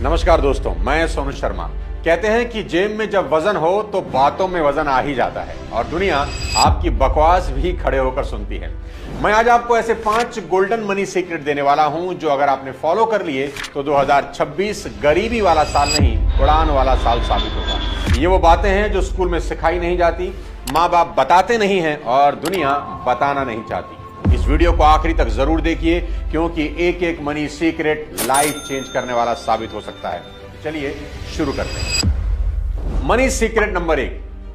नमस्कार दोस्तों, मैं सोनू शर्मा। कहते हैं कि जेब में जब वजन हो तो बातों में वजन आ ही जाता है और दुनिया आपकी बकवास भी खड़े होकर सुनती है। मैं आज आपको ऐसे 5 गोल्डन मनी सीक्रेट देने वाला हूं जो अगर आपने फॉलो कर लिए तो 2026 गरीबी वाला साल नहीं, उड़ान वाला साल साबित होगा। ये वो बातें हैं जो स्कूल में सिखाई नहीं जाती, माँ बाप बताते नहीं हैं और दुनिया बताना नहीं चाहती। इस वीडियो को आखिरी तक जरूर देखिए क्योंकि एक एक मनी सीक्रेट लाइफ चेंज करने वाला साबित हो सकता है। चलिए शुरू करते हैं। मनी सीक्रेट नंबर 1,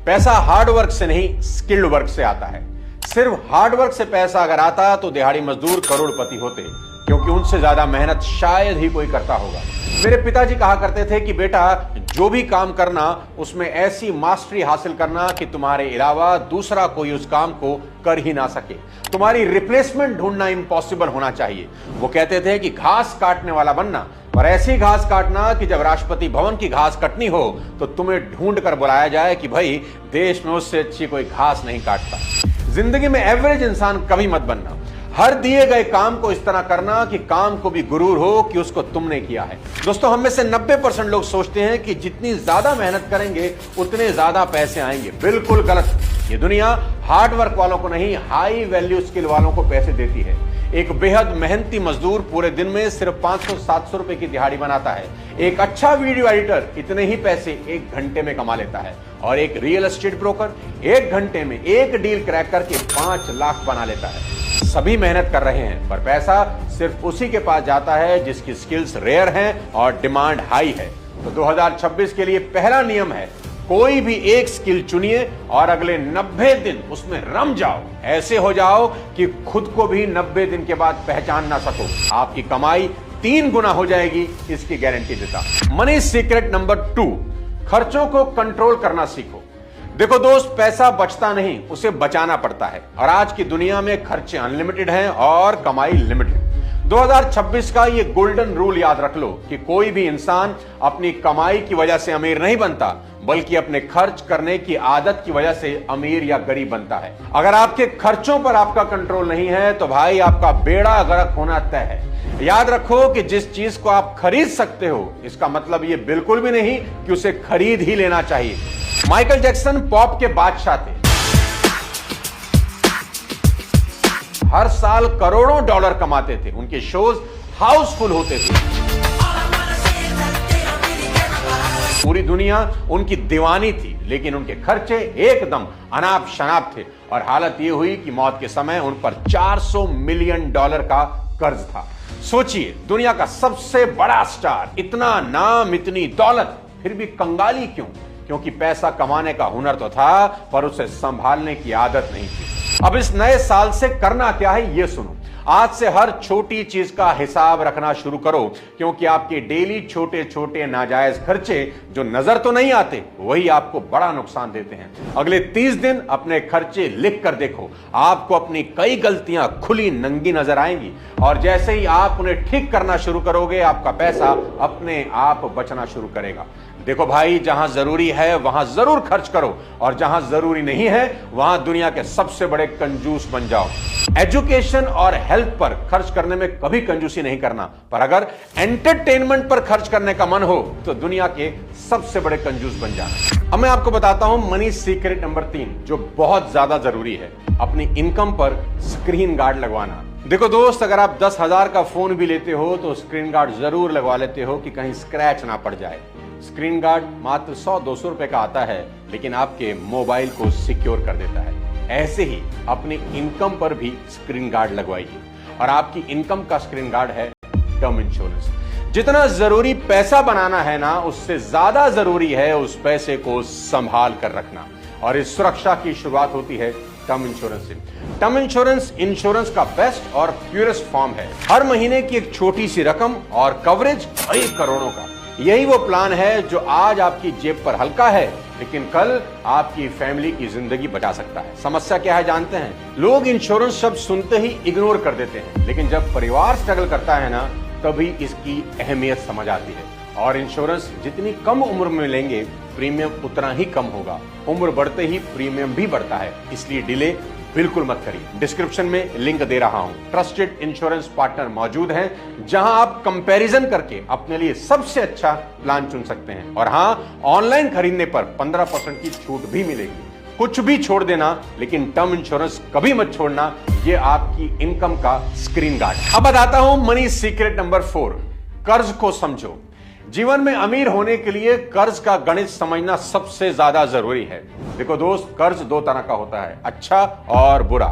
पैसा हार्ड वर्क से नहीं स्किल्ड वर्क से आता है। सिर्फ हार्ड वर्क से पैसा अगर आता तो दिहाड़ी मजदूर करोड़पति होते, क्योंकि उनसे ज्यादा मेहनत शायद ही कोई करता होगा। मेरे पिताजी कहा करते थे कि बेटा जो भी काम करना उसमें ऐसी मास्टरी हासिल करना कि तुम्हारे अलावा दूसरा कोई उस काम को कर ही ना सके। तुम्हारी रिप्लेसमेंट ढूंढना इम्पॉसिबल होना चाहिए। वो कहते थे कि घास काटने वाला बनना, और ऐसी घास काटना कि जब राष्ट्रपति भवन की घास कटनी हो तो तुम्हें ढूंढ कर बुलाया जाए कि भाई देश में उससे अच्छी कोई घास नहीं काटता। जिंदगी में एवरेज इंसान कभी मत बनना। हर दिए गए काम को इस तरह करना कि काम को भी गुरूर हो कि उसको तुमने किया है। दोस्तों, हम में से 90% लोग सोचते हैं कि जितनी ज्यादा मेहनत करेंगे उतने ज्यादा पैसे आएंगे। बिल्कुल गलत। ये दुनिया हार्ड वर्क वालों को नहीं, हाई वैल्यू स्किल वालों को पैसे देती है। एक बेहद मेहनती मजदूर पूरे दिन में सिर्फ 500-700 रुपए की दिहाड़ी बनाता है। एक अच्छा वीडियो एडिटर इतने ही पैसे 1 घंटे में कमा लेता है और एक रियल एस्टेट ब्रोकर 1 घंटे में एक डील क्रैक करके 5 लाख बना लेता है। सभी मेहनत कर रहे हैं पर पैसा सिर्फ उसी के पास जाता है जिसकी स्किल्स रेयर हैं और डिमांड हाई है। तो 2026 के लिए पहला नियम है, कोई भी एक स्किल चुनिए और अगले 90 दिन उसमें रम जाओ। ऐसे हो जाओ कि खुद को भी 90 दिन के बाद पहचान ना सको। आपकी कमाई 3 गुना हो जाएगी, इसकी गारंटी देता। मनी सीक्रेट नंबर 2, खर्चों को कंट्रोल करना सीखो। देखो दोस्त, पैसा बचता नहीं, उसे बचाना पड़ता है और आज की दुनिया में खर्चे अनलिमिटेड हैं और कमाई लिमिटेड। 2026 का ये गोल्डन रूल याद रख लो कि कोई भी इंसान अपनी कमाई की वजह से अमीर नहीं बनता, बल्कि अपने खर्च करने की आदत की वजह से अमीर या गरीब बनता है। अगर आपके खर्चों पर आपका कंट्रोल नहीं है तो भाई आपका बेड़ा गर्क होना तय है। याद रखो कि जिस चीज को आप खरीद सकते हो इसका मतलब ये बिल्कुल भी नहीं कि उसे खरीद ही लेना चाहिए। माइकल जैक्सन पॉप के बादशाह थे। हर साल करोड़ों डॉलर कमाते थे। उनके शोज हाउसफुल होते थे। पूरी दुनिया उनकी दीवानी थी, लेकिन उनके खर्चे एकदम अनाप शनाप थे और हालत यह हुई कि मौत के समय उन पर $400 मिलियन का कर्ज था। सोचिए, दुनिया का सबसे बड़ा स्टार, इतना नाम, इतनी दौलत, फिर भी कंगाली क्यों? क्योंकि पैसा कमाने का हुनर तो था पर उसे संभालने की आदत नहीं थी। अब इस नए साल से करना क्या है ये सुनो। आज से हर छोटी चीज का हिसाब रखना शुरू करो, क्योंकि आपके डेली छोटे छोटे नाजायज खर्चे जो नजर तो नहीं आते वही आपको बड़ा नुकसान देते हैं। अगले 30 दिन अपने खर्चे लिख कर देखो, आपको अपनी कई गलतियां खुली नंगी नजर आएंगी और जैसे ही आप उन्हें ठीक करना शुरू करोगे आपका पैसा अपने आप बचना शुरू करेगा। देखो भाई, जहां जरूरी है वहां जरूर खर्च करो और जहां जरूरी नहीं है वहां दुनिया के सबसे बड़े कंजूस बन जाओ। एजुकेशन और हेल्थ पर खर्च करने में कभी कंजूसी नहीं करना, पर अगर एंटरटेनमेंट पर खर्च करने का मन हो तो दुनिया के सबसे बड़े कंजूस बन जाना। अब मैं आपको बताता हूं मनी सीक्रेट नंबर 3 जो बहुत ज्यादा जरूरी है, अपनी इनकम पर स्क्रीन गार्ड लगवाना। देखो दोस्त, अगर आप 10,000 का फोन भी लेते हो तो स्क्रीन गार्ड जरूर लगवा लेते हो कि कहीं स्क्रैच ना पड़ जाए। स्क्रीन गार्ड मात्र 100-200 रुपए का आता है, लेकिन आपके मोबाइल को सिक्योर कर देता है। ऐसे ही अपनी इनकम पर भी स्क्रीन गार्ड लगवाइए और आपकी इनकम का स्क्रीन गार्ड है टर्म इंश्योरेंस। जितना जरूरी पैसा बनाना है ना, उससे ज्यादा जरूरी है उस पैसे को संभाल कर रखना और इस सुरक्षा की शुरुआत होती है टर्म इंश्योरेंस से। टर्म इंश्योरेंस का बेस्ट और प्योरेस्ट फॉर्म है। हर महीने की एक छोटी सी रकम और कवरेज कई करोड़ों का। यही वो प्लान है जो आज आपकी जेब पर हल्का है लेकिन कल आपकी फैमिली की जिंदगी बचा सकता है। समस्या क्या है जानते हैं? लोग इंश्योरेंस शब्द सुनते ही इग्नोर कर देते हैं, लेकिन जब परिवार स्ट्रगल करता है ना तभी इसकी अहमियत समझ आती है। और इंश्योरेंस जितनी कम उम्र में लेंगे प्रीमियम उतना ही कम होगा। उम्र बढ़ते ही प्रीमियम भी बढ़ता है, इसलिए डिले बिल्कुल मत करिए। डिस्क्रिप्शन में लिंक दे रहा हूं, ट्रस्टेड इंश्योरेंस पार्टनर मौजूद हैं जहां आप कंपैरिजन करके अपने लिए सबसे अच्छा प्लान चुन सकते हैं। और हां, ऑनलाइन खरीदने पर 15% की छूट भी मिलेगी। कुछ भी छोड़ देना, लेकिन टर्म इंश्योरेंस कभी मत छोड़ना, ये आपकी इनकम का स्क्रीन गार्ड। अब बताता हूं मनी सीक्रेट नंबर 4, कर्ज को समझो। जीवन में अमीर होने के लिए कर्ज का गणित समझना सबसे ज्यादा जरूरी है। देखो दोस्त, कर्ज दो तरह का होता है, अच्छा और बुरा।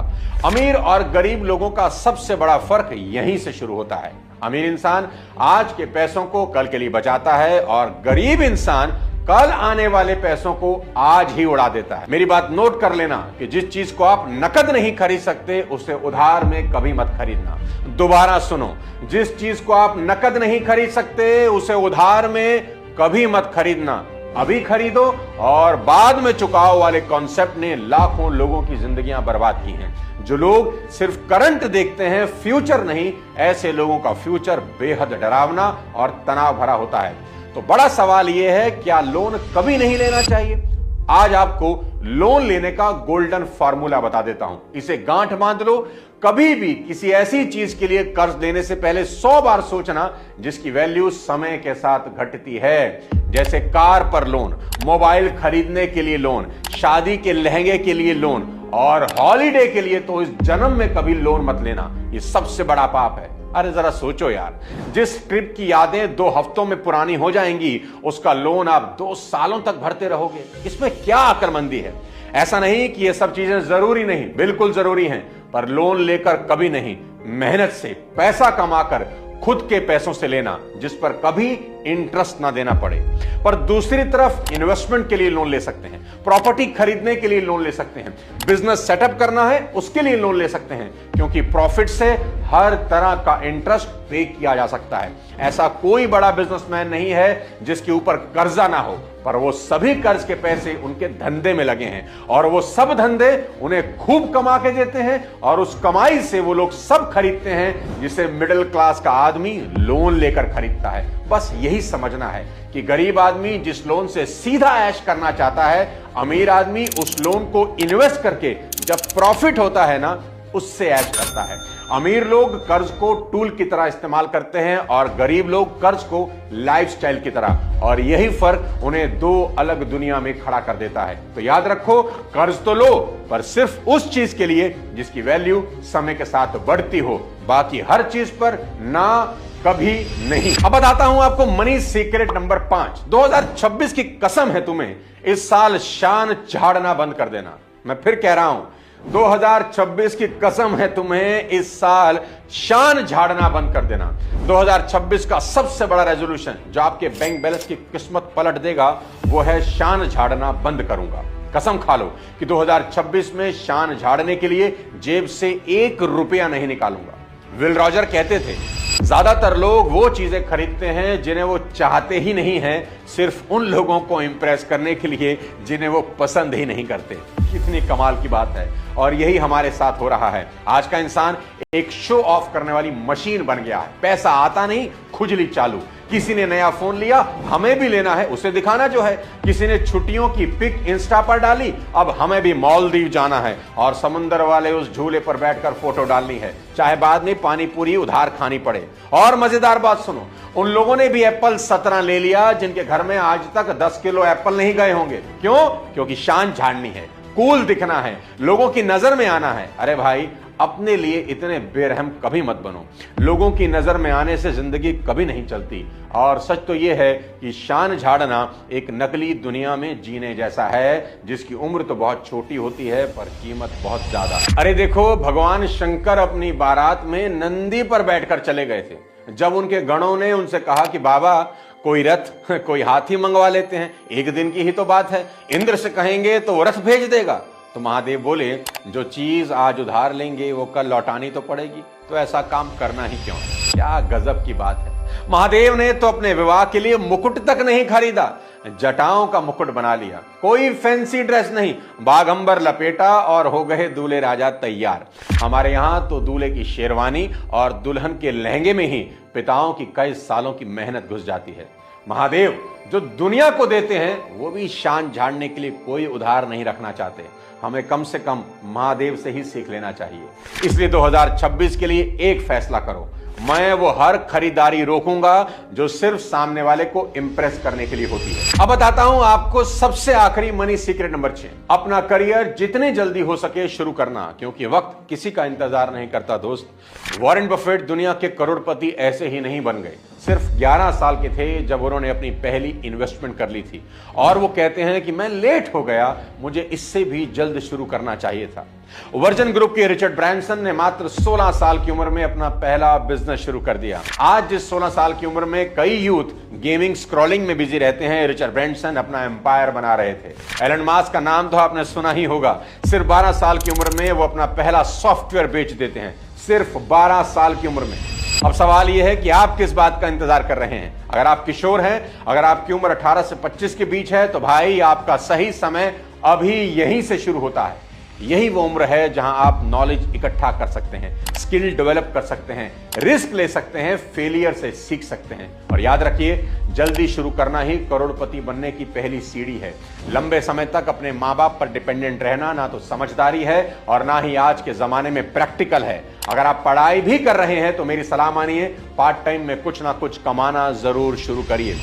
अमीर और गरीब लोगों का सबसे बड़ा फर्क यहीं से शुरू होता है। अमीर इंसान आज के पैसों को कल के लिए बचाता है और गरीब इंसान कल आने वाले पैसों को आज ही उड़ा देता है। मेरी बात नोट कर लेना कि जिस चीज को आप नकद नहीं खरीद सकते उसे उधार में कभी मत खरीदना। दोबारा सुनो, जिस चीज को आप नकद नहीं खरीद सकते उसे उधार में कभी मत खरीदना। अभी खरीदो और बाद में चुकाओ वाले कॉन्सेप्ट ने लाखों लोगों की जिंदगियां बर्बाद की हैं। जो लोग सिर्फ करंट देखते हैं, फ्यूचर नहीं, ऐसे लोगों का फ्यूचर बेहद डरावना और तनाव भरा होता है। तो बड़ा सवाल यह है, क्या लोन कभी नहीं लेना चाहिए? आज आपको लोन लेने का गोल्डन फॉर्मूला बता देता हूं। इसे गांठ बांध लो। कभी भी किसी ऐसी चीज के लिए कर्ज लेने से पहले 100 बार सोचना जिसकी वैल्यू समय के साथ घटती है। जैसे कार पर लोन, मोबाइल खरीदने के लिए लोन, शादी के लहंगे के लिए लोन और हॉलीडे के लिए तो इस जन्म में कभी लोन मत लेना। ये सबसे बड़ा पाप है। अरे जरा सोचो यार, जिस ट्रिप की यादें 2 हफ्तों में पुरानी हो जाएंगी, उसका लोन आप 2 सालों तक भरते रहोगे। इसमें क्या अक्लमंदी है? ऐसा नहीं कि ये सब चीजें जरूरी नहीं, बिल्कुल जरूरी हैं, पर लोन लेकर कभी नहीं, मेहनत से पैसा कमाकर खुद के पैसों से लेना जिस पर कभी इंटरेस्ट ना देना पड़े। पर दूसरी तरफ इन्वेस्टमेंट के लिए लोन ले सकते हैं, प्रॉपर्टी खरीदने के लिए लोन ले सकते हैं, बिजनेस सेटअप करना है उसके लिए लोन ले सकते हैं, क्योंकि प्रॉफिट से हर तरह का इंटरेस्ट पे किया जा सकता है। ऐसा कोई बड़ा बिजनेसमैन नहीं है जिसके ऊपर कर्जा ना हो, पर वो सभी कर्ज के पैसे उनके धंधे में लगे हैं और वो सब धंधे उन्हें खूब कमा के देते हैं और उस कमाई से वो लोग सब खरीदते हैं जिसे मिडिल क्लास का आदमी लोन लेकर खरीदता है। बस यही समझना है कि गरीब आदमी जिस लोन से सीधा ऐश करना चाहता है, अमीर आदमी उस लोन को इन्वेस्ट करके जब प्रॉफिट होता है ना, उससे ऐश करता है। अमीर लोग कर्ज को टूल की तरह इस्तेमाल करते हैं और गरीब लोग कर्ज को लाइफस्टाइल की तरह, और यही फर्क उन्हें 2 अलग दुनिया में खड़ा कर देता है। तो याद रखो, कर्ज तो लो, पर सिर्फ उस चीज के लिए जिसकी वैल्यू समय के साथ बढ़ती हो, बाकी हर चीज पर ना कभी नहीं। अब बताता हूं आपको मनी सीक्रेट नंबर 5। 2026 की कसम है तुम्हें, इस साल शान झाड़ना बंद कर देना। मैं फिर कह रहा हूं, 2026 की कसम है तुम्हें, इस साल शान झाड़ना बंद कर देना। 2026 का सबसे बड़ा रेजोल्यूशन जो आपके बैंक बैलेंस की किस्मत पलट देगा, वो है शान झाड़ना बंद करूंगा। कसम खा लो कि 2026 में शान झाड़ने के लिए जेब से 1 रुपया नहीं निकालूंगा। विल रॉजर कहते थे, ज्यादातर लोग वो चीजें खरीदते हैं जिन्हें वो चाहते ही नहीं हैं, सिर्फ उन लोगों को इंप्रेस करने के लिए जिन्हें वो पसंद ही नहीं करते। कितनी कमाल की बात है, और यही हमारे साथ हो रहा है। आज का इंसान एक शो ऑफ करने वाली मशीन बन गया है। पैसा आता नहीं, खुजली चालू। किसी ने नया फोन लिया, हमें भी लेना है, उसे दिखाना जो है। किसी ने छुट्टियों की पिक इंस्टा पर डाली, अब हमें भी मालदीव जाना है और समुंदर वाले उस झूले पर बैठकर फोटो डालनी है, चाहे बाद में पानी पूरी उधार खानी पड़े। और मजेदार बात सुनो, उन लोगों ने भी एप्पल 17 ले लिया जिनके घर में आज तक 10 किलो एप्पल नहीं गए होंगे। क्यों? क्योंकि शान झाड़नी है, कूल दिखना है, लोगों की नजर में आना है। अरे भाई, अपने लिए इतने बेरहम कभी मत बनो। लोगों की नजर में आने से जिंदगी कभी नहीं चलती। और सच तो यह है कि शान झाड़ना एक नकली दुनिया में जीने जैसा है, जिसकी उम्र तो बहुत छोटी होती है पर कीमत बहुत ज्यादा। अरे देखो, भगवान शंकर अपनी बारात में नंदी पर बैठकर चले गए थे। जब उनके गणों ने उनसे कहा कि बाबा कोई रथ, कोई हाथी मंगवा लेते हैं, 1 दिन की ही तो बात है, इंद्र से कहेंगे तो वो रथ भेज देगा। तो महादेव बोले, जो चीज आज उधार लेंगे वो कल लौटानी तो पड़ेगी, तो ऐसा काम करना ही क्यों। क्या गजब की बात है। महादेव ने तो अपने विवाह के लिए मुकुट तक नहीं खरीदा, जटाओं का मुकुट बना लिया। कोई फैंसी ड्रेस नहीं, बागंबर लपेटा और हो गए दूल्हे राजा तैयार। हमारे यहां तो दूल्हे की शेरवानी और दुल्हन के लहंगे में ही पिताओं की कई सालों की मेहनत घुस जाती है। महादेव जो दुनिया को देते हैं वो भी शान झाड़ने के लिए कोई उधार नहीं रखना चाहते। हमें कम से कम महादेव से ही सीख लेना चाहिए। इसलिए 2026 के लिए एक फैसला करो, मैं वो हर खरीदारी रोकूंगा जो सिर्फ सामने वाले को इंप्रेस करने के लिए होती है। अब बताता हूं आपको सबसे आखिरी मनी सीक्रेट नंबर 6। अपना करियर जितने जल्दी हो सके शुरू करना, क्योंकि वक्त किसी का इंतजार नहीं करता दोस्त। वॉरेन बफेट दुनिया के करोड़पति ऐसे ही नहीं बन गए। सिर्फ 11 साल के थे जब उन्होंने अपनी पहली इन्वेस्टमेंट कर ली थी, और वो कहते हैं कि मैं लेट हो गया, मुझे इससे भी जल्द शुरू करना चाहिए था। वर्जन ग्रुप के रिचर्ड ब्रांसन ने मात्र 16 साल की उम्र में अपना पहला बिजनेस शुरू कर दिया। आज जिस 16 साल की उम्र में कई यूथ गेमिंग स्क्रॉलिंग में बिजी रहते हैं, रिचर्ड ब्रांसन अपना एम्पायर बना रहे थे। एलन मास्क का नाम तो आपने सुना ही होगा। सिर्फ 12 साल की उम्र में वो अपना पहला सॉफ्टवेयर बेच देते हैं, सिर्फ 12 साल की उम्र में। अब सवाल यह है कि आप किस बात का इंतजार कर रहे हैं? अगर आप किशोर हैं, अगर आपकी उम्र 18 से 25 के बीच है, तो भाई आपका सही समय अभी यहीं से शुरू होता है। यही वो उम्र है जहां आप नॉलेज इकट्ठा कर सकते हैं, स्किल डेवलप कर सकते हैं, रिस्क ले सकते हैं, फेलियर से सीख सकते हैं। और याद रखिए, जल्दी शुरू करना ही करोड़पति बनने की पहली सीढ़ी है। लंबे समय तक अपने माँ बाप पर डिपेंडेंट रहना ना तो समझदारी है और ना ही आज के जमाने में प्रैक्टिकल है। अगर आप पढ़ाई भी कर रहे हैं तो मेरी सलाह मानिए, पार्ट टाइम में कुछ ना कुछ कमाना जरूर शुरू करिए।